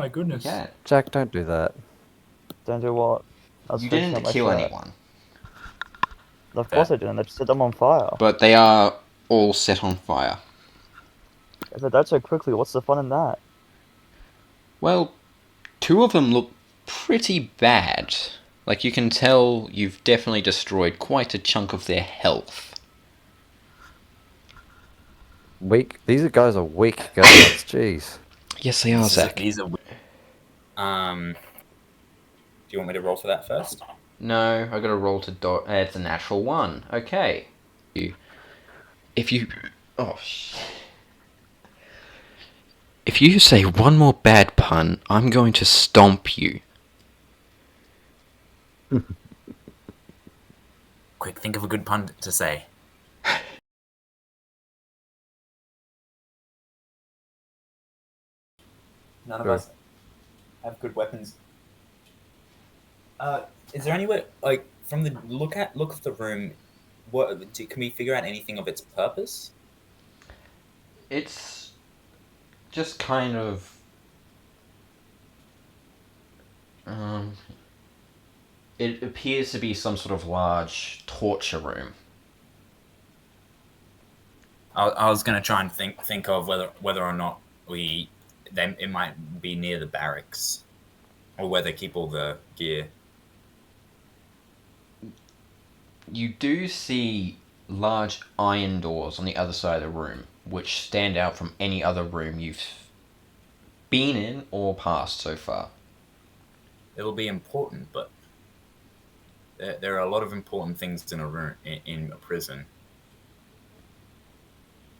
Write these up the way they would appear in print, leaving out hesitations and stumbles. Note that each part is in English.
My goodness. Yeah. Jack, don't do that. Don't do what? I was You finishing up didn't my kill shirt. anyone, Of course I didn't. I just set them on fire. but they are all set on fire. If they died so quickly, what's the fun in that? Well, two of them look pretty bad. Like, you can tell you've definitely destroyed quite a chunk of their health. Weak. These guys are weak guards. Jeez. Yes, they are, Zach. These are. Do you want me to roll for that first? No, I gotta roll to it's a natural one. Okay. If you... Oh, shit. If you say one more bad pun, I'm going to stomp you. Quick, think of a good pun to say. None of Sure. us have good weapons. Is there anywhere, like, from the look of the room, can we figure out anything of its purpose? It's just kind of... it appears to be some sort of large torture room. I was gonna try and think of whether or not it might be near the barracks, or where they keep all the gear. You do see large iron doors on the other side of the room, which stand out from any other room you've been in or passed so far. It'll be important, but there are a lot of important things in a room in a prison.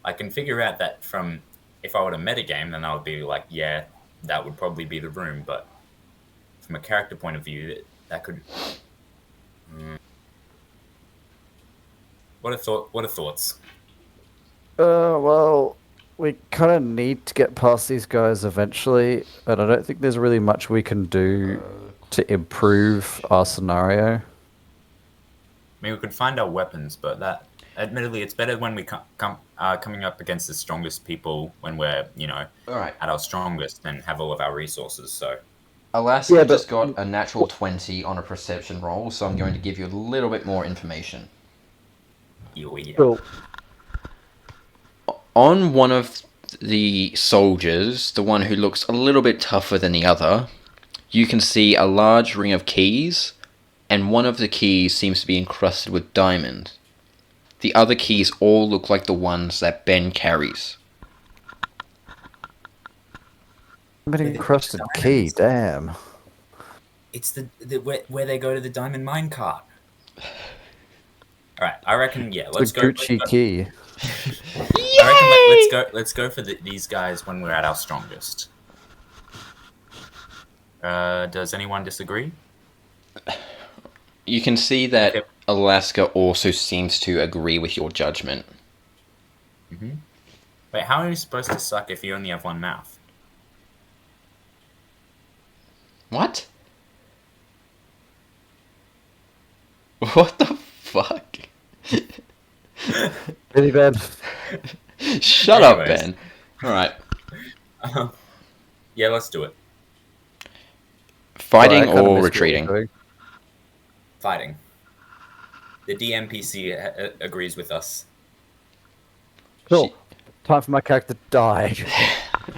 I can figure out that from if I were to metagame, then I would be like, yeah, that would probably be the room. But from a character point of view, that could. What are thoughts? Well, we kind of need to get past these guys eventually, and I don't think there's really much we can do to improve our scenario. I mean, we could find our weapons, but that, admittedly, it's better when we coming up against the strongest people when we're, All right. at our strongest and have all of our resources. So Alaska Yeah, but- just got a natural 20 on a perception roll, so I'm going to give you a little bit more information. yeah. Cool. On one of the soldiers, the one who looks a little bit tougher than the other, you can see a large ring of keys, and one of the keys seems to be encrusted with diamond. The other keys all look like the ones that Ben carries. I'm an encrusted key, damn. It's the where they go to the diamond mine cart. All right, I reckon. Yeah, let's The go. Gucci key. I reckon let's go for these guys when we're at our strongest. Does anyone disagree? You can see that Okay. Alaska also seems to agree with your judgment. Mm-hmm. Wait, how are you supposed to suck if you only have one mouth? What? What the fuck? Really bad. Shut up, Anyways. Ben. Alright. Yeah, let's do it. Fighting Well, I kinda or missed what retreating? we're doing. Fighting. The DMPC agrees with us. Cool. Time for my character to die.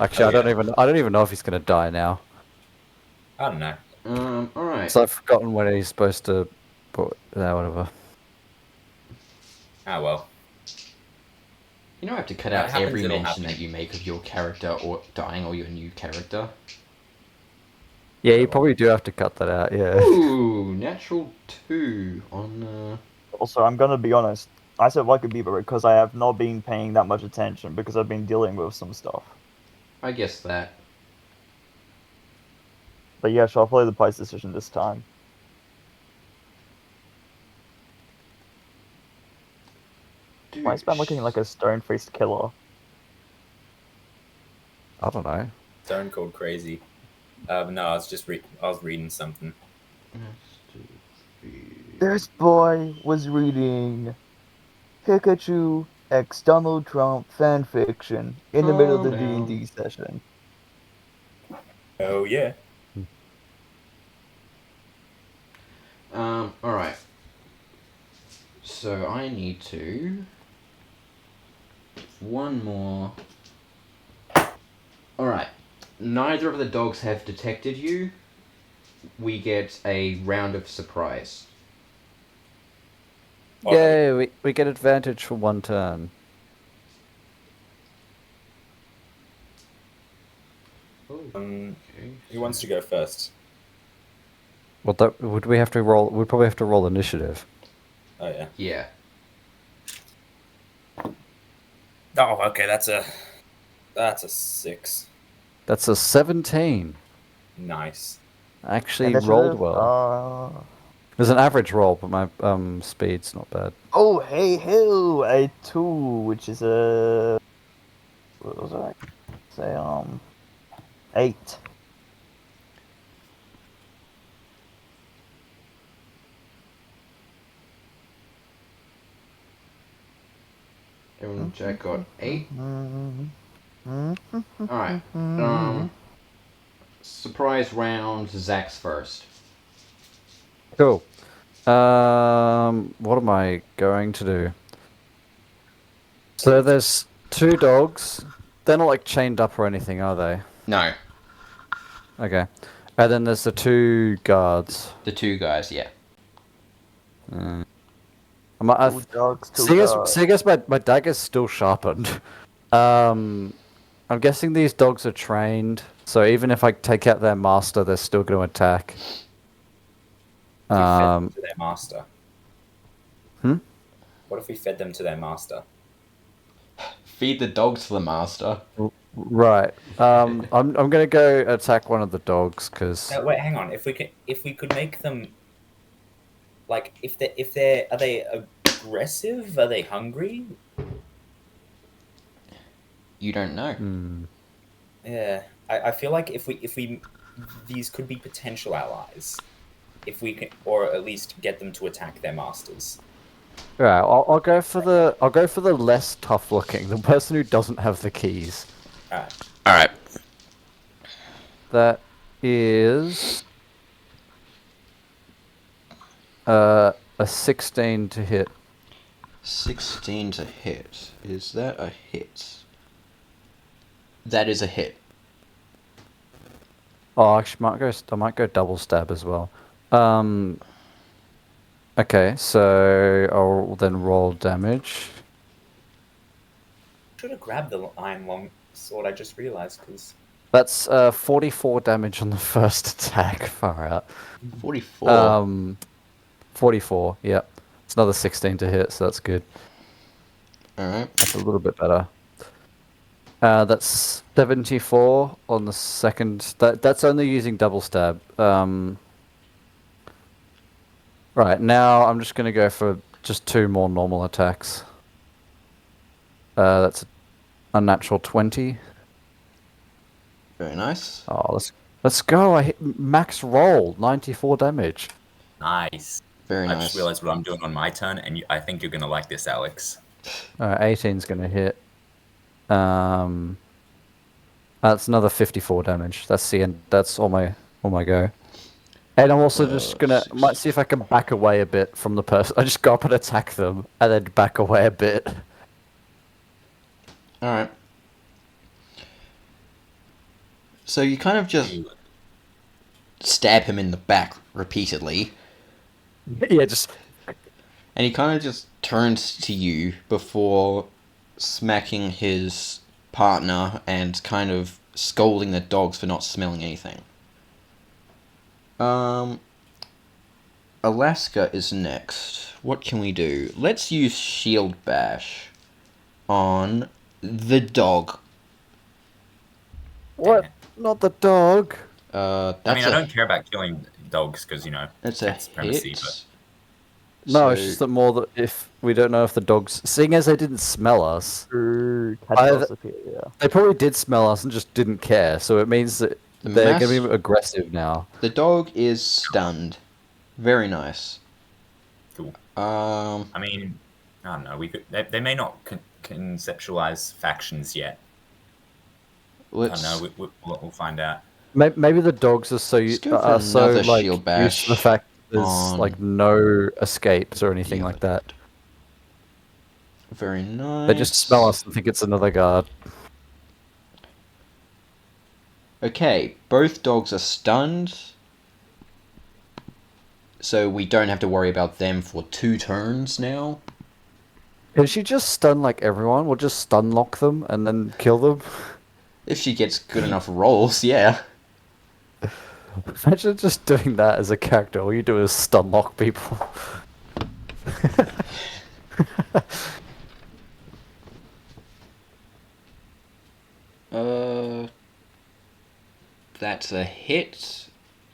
Actually, Oh, I don't even know if he's gonna die now. I don't know. Alright. So I've forgotten when he's supposed to. But whatever. Ah, well. You know I have to cut That out happens, every it'll mention happen. that you make of your character or dying or your new character. Yeah, you probably do have to cut that out. Yeah. Ooh, natural 2 on Also, I'm gonna be honest. I said like a beaver because I have not been paying that much attention because I've been dealing with some stuff. I guess that. But yeah, sure, I'll follow the player's decision this time. Why is Ben looking like a stone-faced killer? I don't know. Stone Cold Crazy. No, I was just I was reading something. This boy was reading Pikachu x Donald Trump fanfiction in the middle of the D&D session. Oh yeah. Alright. So I need to... One more... Alright. Neither of the dogs have detected you. We get a round of surprise. Yay, we get advantage for one turn. Who wants to go first? Well, would we have to roll? We'd probably have to roll initiative. Oh yeah. Yeah. Oh, okay. That's a 6. That's a 17. Nice. Actually rolled well. There's an average roll, but my speed's not bad. Oh, hey, ho! A 2, which is a... What was I? Say, 8. And Jack got 8. Alright. Surprise round, Zach's first. Cool. What am I going to do? So there's 2 dogs. They're not like chained up or anything, are they? No, Okay. And then there's the 2 guards. the 2 guys, yeah. I 2 dogs, 2 guards. I guess my dagger's still sharpened. I'm guessing these dogs are trained, so even if I take out their master, they're still going to attack. If we fed them to their master. Hmm? What if we fed them to their master? Feed the dogs to the master. Right. I'm gonna go attack one of the dogs because Wait, hang on. If we could make them like if they're are they aggressive? Are they hungry? You don't know. Yeah, I feel like if we these could be potential allies, if we can, or at least get them to attack their masters. right. I'll go for the less tough looking, the person who doesn't have the keys. Alright. Alright. That is a 16 to hit. 16 to hit. Is that a hit? That is a hit. Oh, actually, I might go double stab as well. Okay, so I'll then roll damage. Should have grabbed the iron long sword. I just realized because That's 44 damage on the first attack. Far out. 44. 44. Yep. It's another 16 to hit, so that's good. Alright. That's a little bit better. That's 74 on the second. That's only using double stab. Right, now I'm just going to go for just 2 more normal attacks. That's a natural 20. Very nice. Oh, let's go. I hit max roll, 94 damage. nice. Very I nice. just realized what I'm doing on my turn, and I think you're gonna like this, Alex. 18's going to hit. That's another 54 damage. That's the end. That's all my go. And I'm also just might see if I can back away a bit from the person. I just go up and attack them, and then back away a bit. Alright. So you kind of just stab him in the back repeatedly, Yeah, just and he kind of just turns to you before smacking his partner and kind of scolding the dogs for not smelling anything. Alaska is next. What can we do? Let's use Shield Bash on the dog. what? Not the dog. That's I mean, I don't care about killing dogs because That's a it's primacy, hit. but No, it's just that more that if we don't know if the dogs, seeing as they didn't smell us, Yeah. they probably did smell us and just didn't care. So it means that they're going to be aggressive now. The dog is stunned. Very nice. cool. Um, I mean, I don't know. We could. They may not conceptualize factions yet. I let's don't know. We'll find out. Maybe the dogs are Let's go for another shield used to the bash fact there's on- like no escapes or anything Yeah. like that. Very nice. They just smell us and think it's another guard. Okay, both dogs are stunned. So we don't have to worry about them for 2 turns now. Can she just stun like everyone? We'll just stun lock them and then kill them. If she gets good enough rolls, yeah. Imagine just doing that as a character. All you do is stun lock people. That's a hit.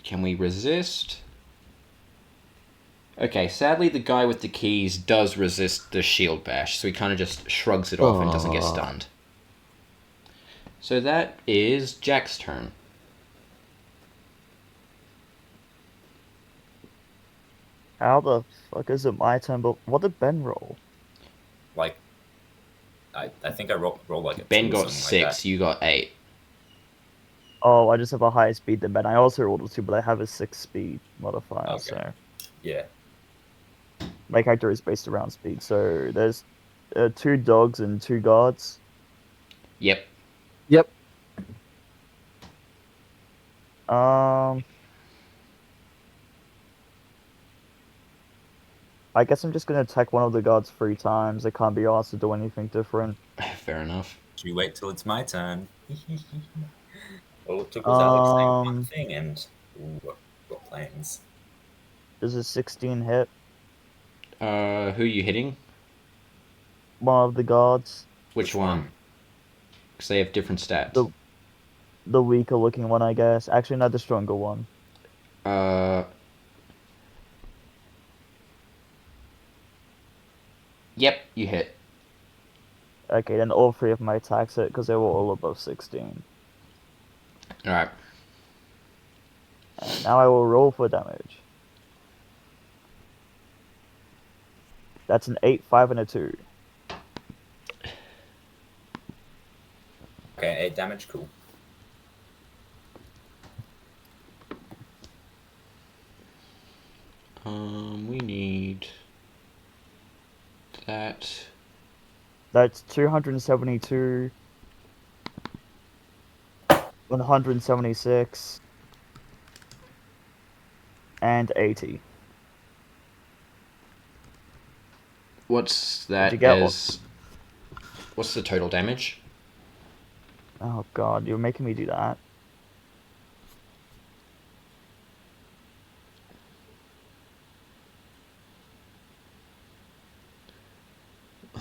Can we resist? Okay, sadly the guy with the keys does resist the shield bash, so he kind of just shrugs it off and doesn't get stunned. So that is Jack's turn. How the fuck is it my turn? But what did Ben roll? Like, I think I rolled like a Ben 2 or got something like 6, you got 8. Oh, I just have a higher speed than Ben. I also rolled a 2, but I have a 6 speed modifier, Okay. so that. Yeah. my character is based around speed. So there's 2 dogs and 2 guards. Yep. Yep. I guess I'm just gonna attack one of the guards 3 times. I can't be asked to do anything different. Fair enough. Should we wait till it's my turn? All it took was Alex saying one thing, and ooh, got plans. Does a 16 hit Who are you hitting? one of the guards? Which one? Because they have different stats. The weaker looking one, I guess. Actually, not the stronger one. Yep, you hit. Okay, then all 3 of my attacks hit because they were all above 16. Alright. And now I will roll for damage. That's an 8, 5, and a 2. Okay, 8 damage, cool. We need that. That's 272, 176, and 80. What's that you get? as... What's the total damage? Oh god, you're making me do that.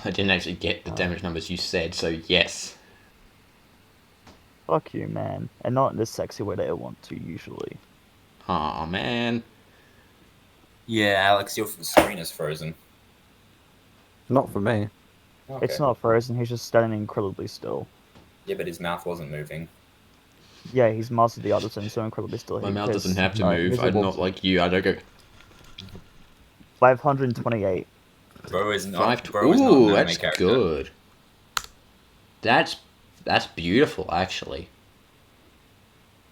I didn't actually get the damage numbers you said, so yes. Fuck you, man. And not in this sexy way that I want to, usually. Aw, man. Yeah, Alex, your screen is frozen. Not for me. Okay. It's not frozen, he's just standing incredibly still. Yeah, but his mouth wasn't moving. Yeah, he's mastered the other thing, so incredibly still. My mouth doesn't have to move. I'm not like you. I don't go... 528. Bro is not. Five... Bro is not an Ooh, anime that's character. good. That's beautiful, actually.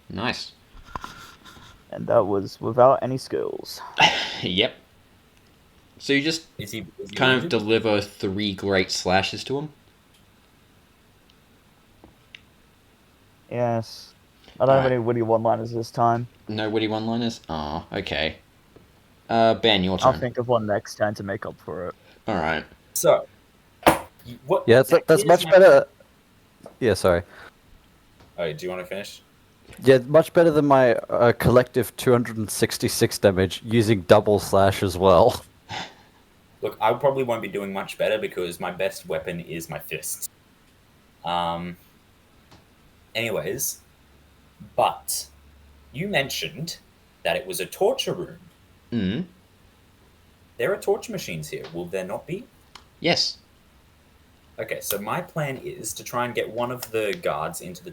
Nice. And that was without any skills. Yep. So you just Is he kind of wounded? deliver 3 great slashes to him? Yes. I don't have Alright. any witty one-liners this time. No witty one-liners? Oh, okay. Ben, your turn. I'll think of one next turn to make up for it. Alright. So, what? Yeah, that's here's much my- better. Yeah, sorry. Oh, do you want to finish? Yeah, much better than my collective 266 damage using double slash as well. Look, I probably won't be doing much better because my best weapon is my fist. Anyways, but you mentioned that it was a torture room. Mm. There are torture machines here. Will there not be? Yes. Okay, so my plan is to try and get one of the guards into the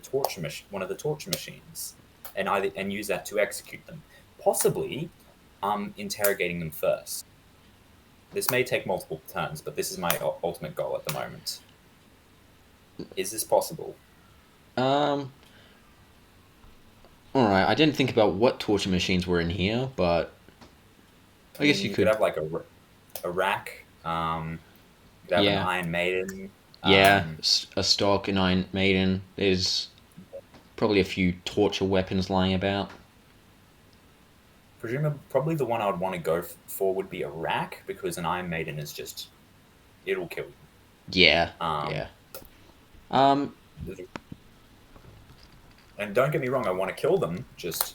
one of the torture machines, and use that to execute them. Possibly, interrogating them first. This may take multiple turns, but this is my ultimate goal at the moment. Is this possible? Alright, I didn't think about what torture machines were in here, but I guess you you could could. have like a rack. You could have an Yeah. Iron Maiden. Yeah, a stock, an Iron Maiden. There's probably a few torture weapons lying about. Presumably, probably the one I would want to go for would be a rack because an Iron Maiden is just it'll kill you. Yeah, Um, yeah. Um, and don't get me wrong, I want to kill them. just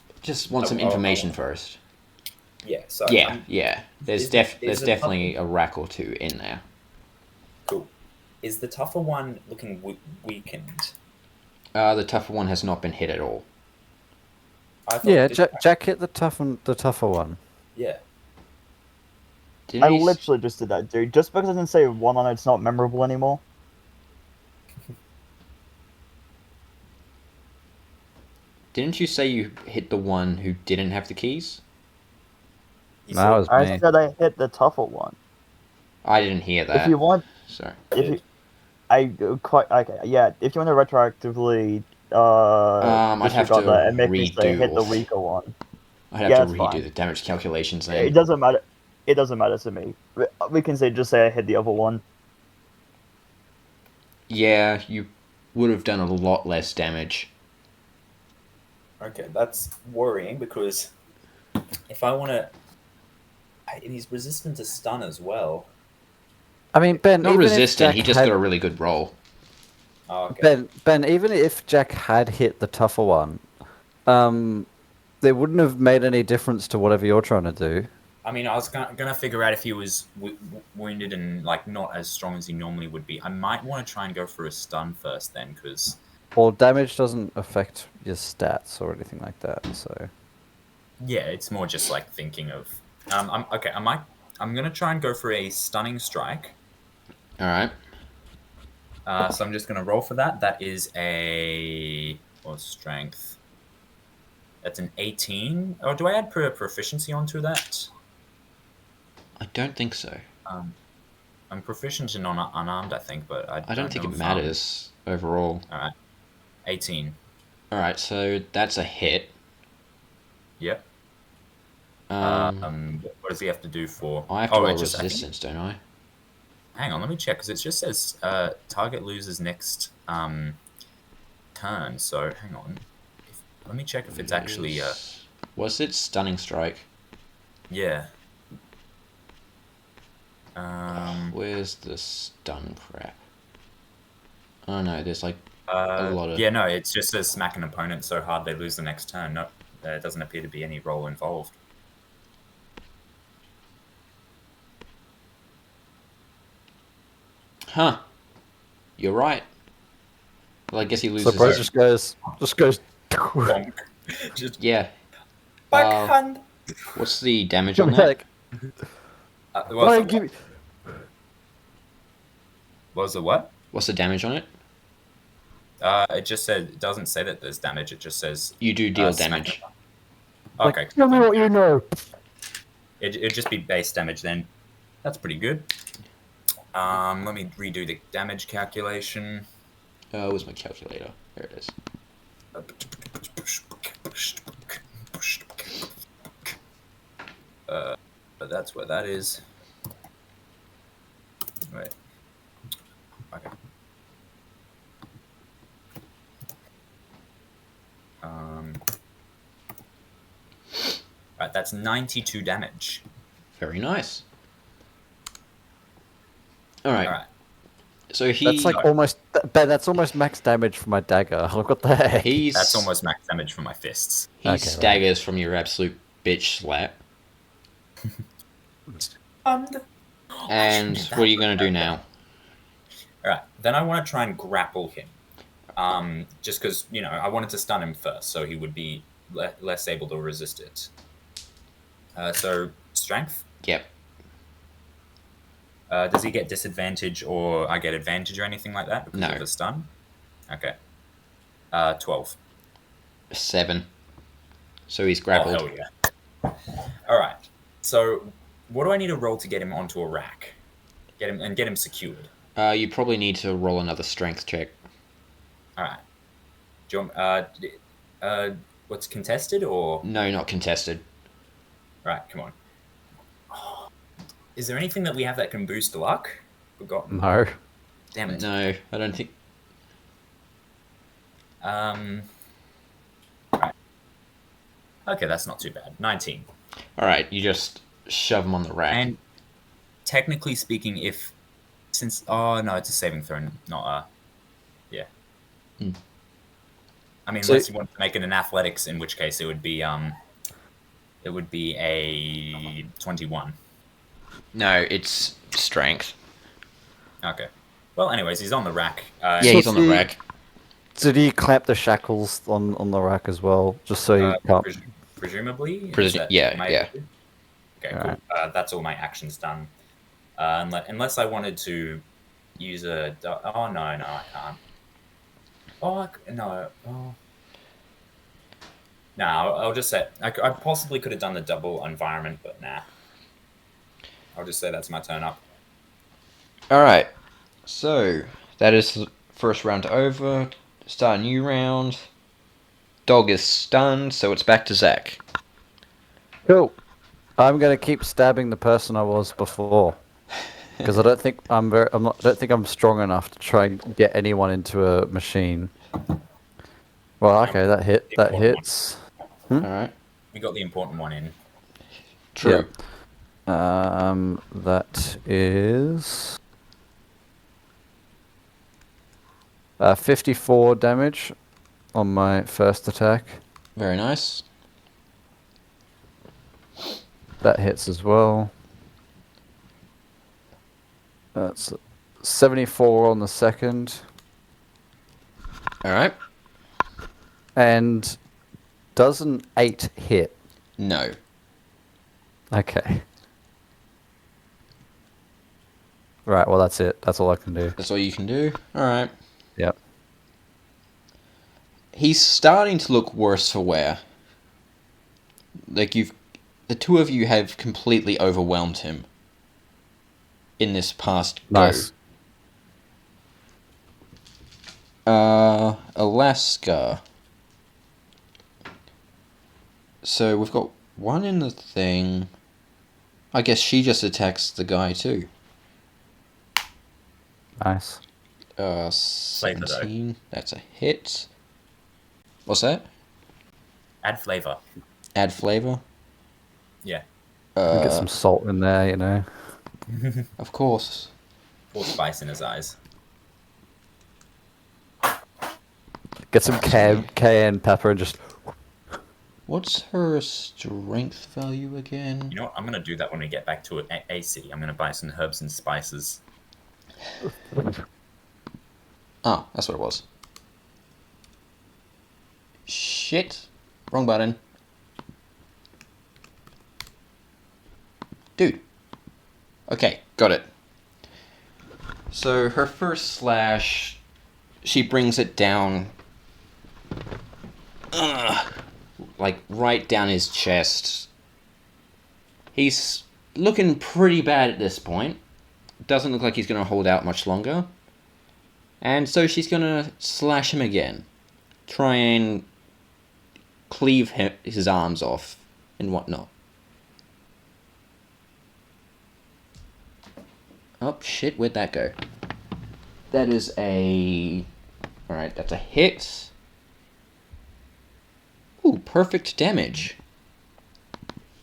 want some I information want, first. yeah. So Yeah, yeah. There's is there's the tougher, definitely a rack or two in there. cool? Is the tougher one looking weakened? The tougher one has not been hit at all. I thought, Yeah, Jack hit the tougher one. yeah. Didn't I he? literally just did that, dude. Just because I didn't say one on it, it's not memorable anymore. Didn't you say you hit the one who didn't have the keys? You That said, was I me. said I hit the tougher one. I didn't hear If that. you want, Sorry. if you, I quite okay, yeah. If you want to retroactively I'd have to disregard that and make me say redo. hit the weaker one, I'd have yeah, to that's redo fine. the damage calculations It then. doesn't matter. It doesn't matter to me. We can say just say I hit the other one. Yeah, you would have done a lot less damage. okay, that's worrying because if I want to, he's resistant to stun as well. I mean, Ben, Not even if resistant, Jack he just had got a really good roll. Oh, okay. Ben, even if Jack had hit the tougher one, they wouldn't have made any difference to whatever you're trying to do. I mean, I was gonna figure out if he was wounded and like not as strong as he normally would be. I might want to try and go for a stun first, then, because Well, damage doesn't affect your stats or anything like that, so... yeah, it's more just like thinking of. I'm okay. I'm gonna try and go for a stunning strike. Alright. So I'm just gonna roll for that. That is a strength. That's an 18. Or do I add proficiency onto that? I don't think so. I'm proficient in unarmed, I think, but I I don't think know it if, matters overall. All right, 18. Alright, so that's a hit. Yep. Um, What does he have to do for? I have to roll I think. resistance, don't I? Hang on, let me check because it just says target loses next turn. So hang on. Let me check if it's actually Was it stunning strike? yeah. Where's the stun crap? Oh no, there's like a lot of. Yeah, no, it just says smack an opponent so hard they lose the next turn. No, there doesn't appear to be any roll involved. Huh. You're right. Well, I guess he loses. So Bro just goes... Bonk. Just Yeah. backhand. What's the damage on that? like, What's give me... the what? What's the damage on it? It just said it doesn't say that there's damage. It just says You do deal smack. damage. Okay, Like, tell me what you know. it'd just be base damage then. That's pretty good. Let me redo the damage calculation. Where's my calculator? There it is. But that's where that is. Wait. Okay. Right, that's 92 damage. Very nice. Alright. All right. So he. That's like almost... Ben, that's almost max damage for my dagger. Like, what the heck? That's almost max damage for my fists. He Okay, staggers from your absolute bitch slap. And what are you going to do now? All right. Then I want to try and grapple him. Just because, I wanted to stun him first, so he would be less able to resist it. So, strength? Yep. Does he get disadvantage or I get advantage or anything like that because No. of the stun? Okay. 12. 7. So he's Oh, grappled. hell yeah. All right. So, what do I need to roll to get him onto a rack? Get him secured. You probably need to roll another strength check. All right. Do you want, What's contested or No, not contested. right? Come on. Is there anything that we have that can boost luck? Forgotten. No. Damn it. No, I don't think. Right. Okay, that's not too bad. 19. All right, you just shove him on the rack. And technically speaking, oh no, it's a saving throw, not yeah. Hmm. I mean, So- unless you want to make it an athletics, in which case it would be a 21. No, it's strength. Okay. Well, anyways, he's on the rack. Yeah, So he's on the see- rack. So do you clamp the shackles on the rack as well, just so you can't? Presumably. Yeah. Okay, cool. Alright. That's all my actions done. Unless I wanted to use oh no, I can't. Oh no. Oh. No, I'll just say I possibly could have done the double environment, but nah. I'll just say that's my turn up. All right, so that is the first round over. Start a new round. Dog is stunned, so it's back to Zach. Cool. I'm gonna keep stabbing the person I was before, because I don't think don't think I'm strong enough to try and get anyone into a machine. Well, okay, that hits. All right, We got the important one in. true. That is 54 damage on my first attack. Very nice. That hits as well. That's 74 on the second. All right. And does an 8 hit? No. Okay. Right, well that's it. That's all I can do. That's all you can do. All right. Yep. He's starting to look worse for wear. Like the two of you have completely overwhelmed him in this past Nice. go. Alaska. So we've got one in the thing. I guess she just attacks the guy too. Nice. 17. That's a hit. What's that? Add flavor. Add flavor. Yeah. Get some salt in there, you know. Of course. Pour spice in his eyes. Get some cayenne pepper and just. What's her strength value again? You know what? I'm gonna do that when we get back to a city. I'm gonna buy some herbs and spices. Oh, that's what it was. Shit. Wrong button. Dude. Okay, got it. So her first slash, she brings it down, like right down his chest. He's looking pretty bad at this point. Doesn't look like he's going to hold out much longer. And so she's going to slash him again. Try and cleave his arms off and whatnot. Oh, shit, where'd that go? That is a... Alright, that's a hit. Ooh, perfect damage.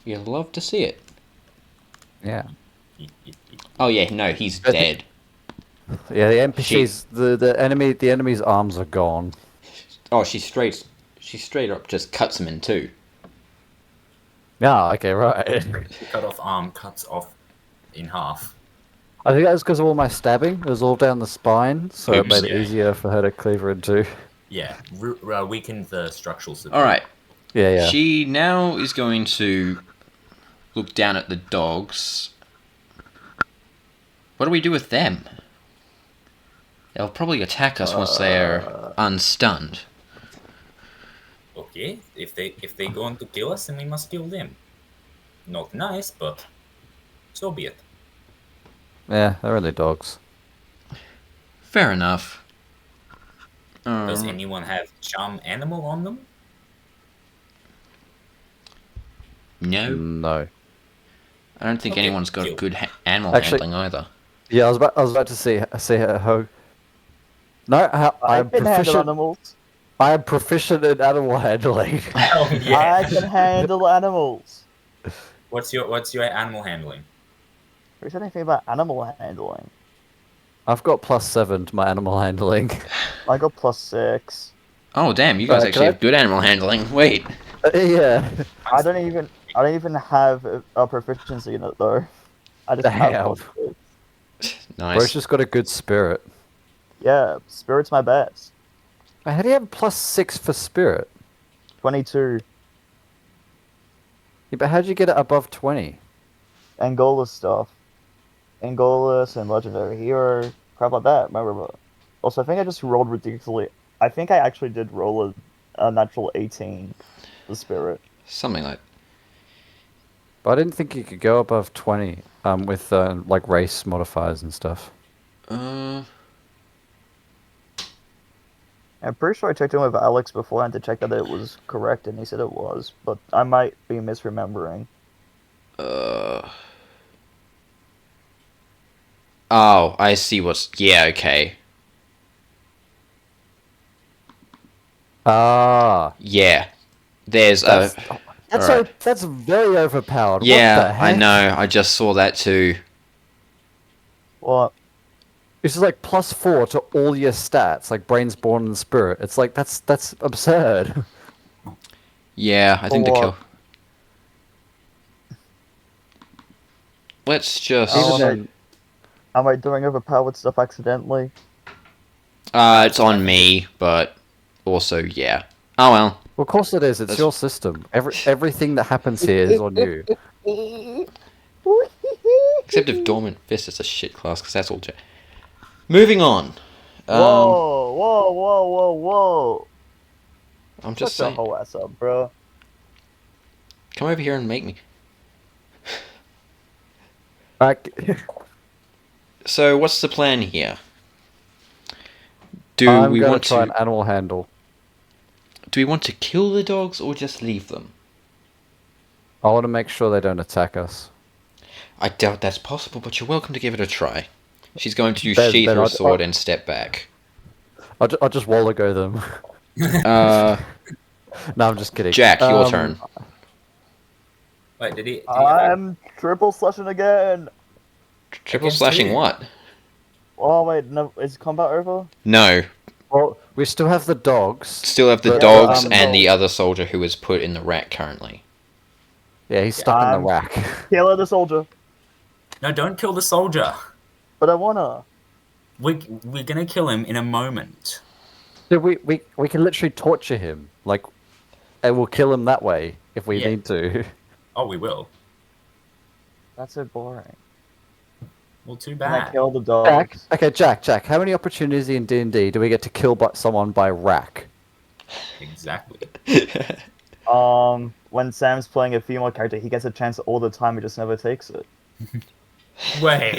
You'll love to see it. Yeah. Oh yeah, no, he's I dead. Yeah, the NPCs, the enemy's arms are gone. Oh, she straight up just cuts him in two. Yeah, okay, right. Cut off arm cuts off in half. I think that was because of all my stabbing. It was all down the spine, so it Oops. made it Yeah. easier for her to cleave her in two. Yeah, weakened the structural support. Alright, Yeah. she now is going to look down at the dogs. What do we do with them? They'll probably attack us once they're unstunned. Okay, if they going to kill us, then we must kill them. Not nice, but so be it. Yeah, they're only dogs. Fair enough. Does anyone have charm animal on them? No, No. I don't think Okay, anyone's got deal. good animal Actually- handling either. Yeah, I was about to say how. No, I I'm can handle proficient. animals. I am proficient in animal handling. Hell I yeah. can handle animals. What's your animal handling? Who said anything about animal handling? I've got +7 to my animal handling. I got +6. Oh damn, you guys Can actually I- have good animal handling. Wait. Yeah. I don't even have a proficiency in it though. I just have Damn. +6. Nice. Bro's just got a good spirit. Yeah, spirit's my best. How do you have +6 for spirit? 22. Yeah, but how'd you get it above 20? Angola stuff. Angolas and legendary hero, crap like that. Remember? Also, I think I just rolled ridiculously. I think I actually did roll a natural 18 for spirit. Something like. But I didn't think you could go above 20 with like race modifiers and stuff. I'm pretty sure I checked in with Alex beforehand to check that it was correct, and he said it was, but I might be misremembering. Oh, I see what's. Yeah, okay. Ah. Yeah. There's That's, a. that's, Alright. that's very overpowered. What the Yeah, I heck? know. I just saw that too. What? It's just like +4 to all your stats, like brains, born, and spirit. It's like that's absurd. Yeah, I think the For kill. what? Let's just. Even Oh, then, Am I doing overpowered stuff accidentally? It's on me, but also, yeah. Oh well. well, of course it is. It's That's- your system. Everything that happens here is on you. Except if Dormant Fist is a shit class, because that's all. Moving on. Whoa! I'm Shut just your saying. whole ass up, bro. Come over here and make me. So, what's the plan here? Do I'm we gonna want try to? an animal handle. Do we want to kill the dogs or just leave them? I want to make sure they don't attack us. I doubt that's possible, but you're welcome to give it a try. She's going to Ben, sheath Ben, her I'll- sword and step back. I'll just Wallago them. No, I'm just kidding. Jack, your turn. Wait, did he? I'm triple slashing again. Triple against slashing who? what? Oh wait, no, is combat over? No. Well, we still have the dogs. Still have the But, dogs um, and the other soldier who was put in the rack currently. Yeah, he's stuck in the I'm- rack. Kill the soldier. No, don't kill the soldier. But I wanna. We're gonna kill him in a moment. Dude, we can literally torture him, like, and we'll kill him that way if we Yeah. need to. Oh, we will. That's so boring. Well, too Can I bad. kill the Jack, dogs? okay, Jack. How many opportunities in D&D do we get to kill someone by rack? Exactly. When Sam's playing a female character, he gets a chance all the time. He just never takes it. Wait.